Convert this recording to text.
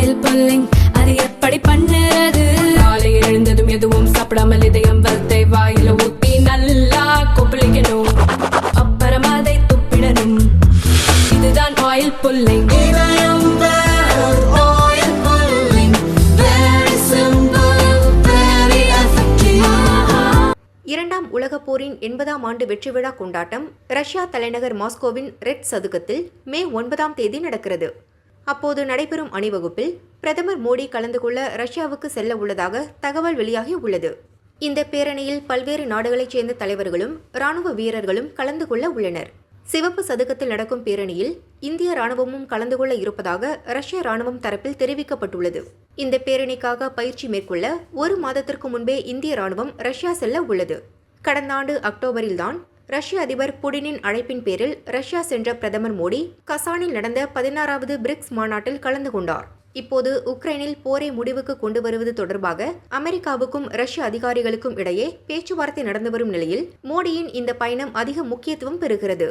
Oil pulling, அது எப்படி பண்ணுறது? காலையில் எழுந்ததும் எதுவும் சாப்பிடாமல் இதயம் வளத்தை வாயில ஊத்தி நல்லா கொப்பளிக்கணும், அப்புறம் அதை துப்பிடணும். இதுதான் ஆயில் புல்லிங். இரண்டாம் உலகப் போரின் 80ஆம் ஆண்டு வெற்றி விழா கொண்டாட்டம் ரஷ்யா தலைநகர் மாஸ்கோவின் ரெட் சதுக்கத்தில் மே 9ஆம் தேதி நடக்கிறது. அப்போது நடைபெறும் அணிவகுப்பில் பிரதமர் மோடி கலந்து கொள்ள ரஷ்யாவுக்கு செல்ல உள்ளதாக தகவல் வெளியாகி உள்ளது. இந்த பேரணியில் பல்வேறு நாடுகளைச் சேர்ந்த தலைவர்களும் இராணுவ வீரர்களும் கலந்து கொள்ள உள்ளனர். சிவப்பு சதுக்கத்தில் நடக்கும் பேரணியில் இந்திய ராணுவமும் கலந்து கொள்ள இருப்பதாக ரஷ்ய ராணுவம் தரப்பில் தெரிவிக்கப்பட்டுள்ளது. இந்த பேரணிக்காக பயிற்சி மேற்கொள்ள 1 மாதத்திற்கு முன்பே இந்திய ராணுவம் ரஷ்யா செல்ல உள்ளது. கடந்த ஆண்டு அக்டோபரில்தான் ரஷ்ய அதிபர் புடினின் அழைப்பின் பேரில் ரஷ்யா சென்ற பிரதமர் மோடி கசானில் நடந்த 16வது பிரிக்ஸ் மாநாட்டில் கலந்து கொண்டார். இப்போது உக்ரைனில் போரை முடிவுக்கு கொண்டு வருவது தொடர்பாக அமெரிக்காவுக்கும் ரஷ்ய அதிகாரிகளுக்கும் இடையே பேச்சுவார்த்தை நடந்து வரும் நிலையில் மோடியின் இந்த பயணம் அதிக முக்கியத்துவம் பெறுகிறது.